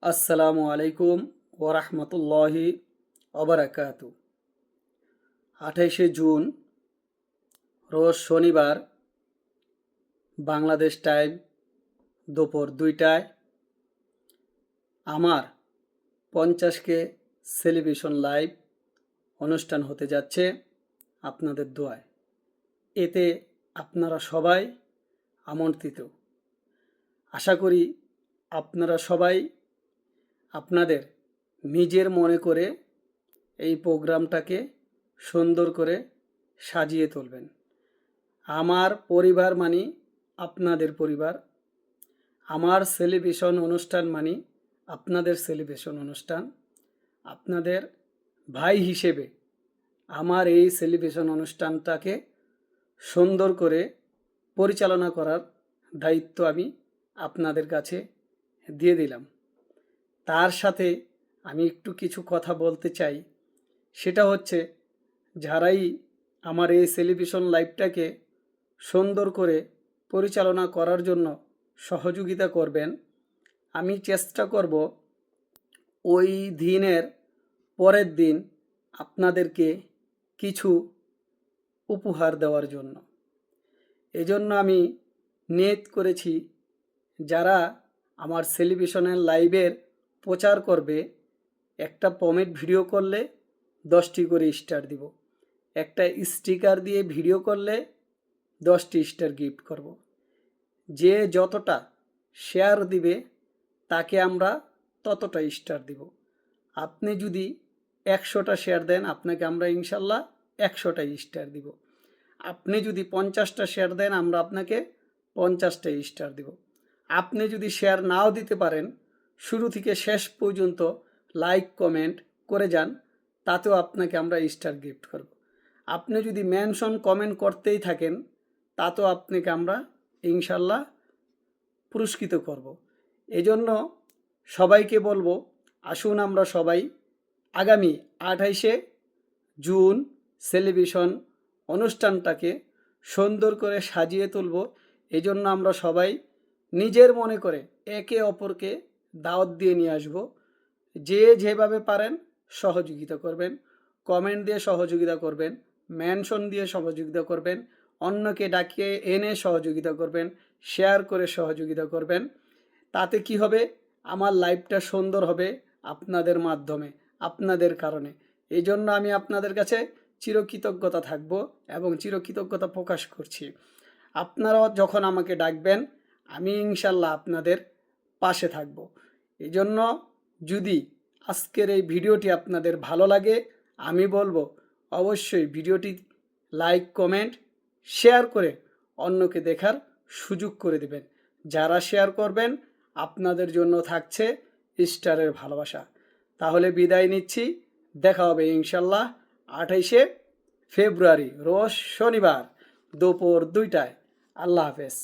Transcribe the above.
আসসালামু আলাইকুম ওরহমতুল্লাহি ওবরাকাতু। 28 জুন রোজ শনিবার, বাংলাদেশ টাইম দুপুর 2টায় আমার 50কে সেলিব্রেশন লাইভ অনুষ্ঠান হতে যাচ্ছে আপনাদের দোয়ায়। এতে আপনারা সবাই আমন্ত্রিত। আশা করি আপনারা সবাই আপনাদের নিজের মনে করে এই প্রোগ্রামটাকে সুন্দর করে সাজিয়ে তুলবেন। আমার পরিবার মানে আপনাদের পরিবার, আমার সেলিব্রেশন অনুষ্ঠান মানে আপনাদের সেলিব্রেশন অনুষ্ঠান। আপনাদের ভাই হিসেবে আমার এই সেলিব্রেশন অনুষ্ঠানটাকে সুন্দর করে পরিচালনা করার দায়িত্ব আমি আপনাদের কাছে দিয়ে দিলাম। তার সাথে আমি একটু কিছু কথা বলতে চাই। সেটা হচ্ছে, যারাই আমার এই সেলিব্রেশন লাইভটাকে সুন্দর করে পরিচালনা করার জন্য সহযোগিতা করবেন, আমি চেষ্টা করব ওই দিনের পরের দিন আপনাদেরকে কিছু উপহার দেওয়ার জন্য। এজন্য আমি নিয়ত করেছি, যারা আমার সেলিব্রেশনের লাইভের প্রচার করবে, একটা পমেট ভিডিও করলে 10টি করে স্টার দিব, একটা স্টিকার দিয়ে ভিডিও করলে 10টি স্টার গিফট করব। যে যতটা শেয়ার দিবে তাকে আমরা ততটা স্টার দিব। আপনি যদি 100টা শেয়ার দেন, আপনাকে আমরা ইনশাল্লাহ 100টা স্টার দিব। আপনি যদি 50টা শেয়ার দেন, আমরা আপনাকে 50টা স্টার দিব। আপনি যদি শেয়ার নাও দিতে পারেন, শুরু থেকে শেষ পর্যন্ত লাইক কমেন্ট করে যান, তাতেও আপনাকে আমরা স্টার গিফট করব। আপনি যদি মেনশন কমেন্ট করতেই থাকেন, তাতেও আপনাকে আমরা ইনশাল্লাহ পুরস্কৃত করব। এজন্য সবাইকে বলবো, আসুন আমরা সবাই আগামী 28 জুন সেলিব্রেশন অনুষ্ঠানটাকে সুন্দর করে সাজিয়ে তুলব। এজন্য আমরা সবাই নিজের মনে করে একে অপরকে দাওয়াত দিয়ে নিয়ে আসব। যে যেভাবে পারেন সহযোগিতা করবেন, কমেন্ট দিয়ে সহযোগিতা করবেন, মেনশন দিয়ে সহযোগিতা করবেন, অন্যকে ডাকিয়ে এনে সহযোগিতা করবেন, শেয়ার করে সহযোগিতা করবেন। তাতে কি হবে, আমার লাইভটা সুন্দর হবে আপনাদের মাধ্যমে, আপনাদের কারণে। এই জন্য আমি আপনাদের কাছে চিরকৃতজ্ঞতা থাকব এবং চিরকৃতজ্ঞতা প্রকাশ করছি। আপনারাও যখন আমাকে ডাকবেন, আমি ইনশাল্লাহ আপনাদের পাশে থাকব। এই জন্য যদি আজকের এই ভিডিওটি আপনাদের ভালো লাগে, আমি বলবো অবশ্যই ভিডিওটি লাইক কমেন্ট শেয়ার করে অন্যকে দেখার সুযোগ করে দেবেন। যারা শেয়ার করবেন, আপনাদের জন্য থাকছে স্টারের ভালোবাসা। তাহলে বিদায় নিচ্ছি, দেখা হবে ইনশাল্লাহ 28 ফেব্রুয়ারি রোজ শনিবার দুপুর 2টায়। আল্লাহ হাফেজ।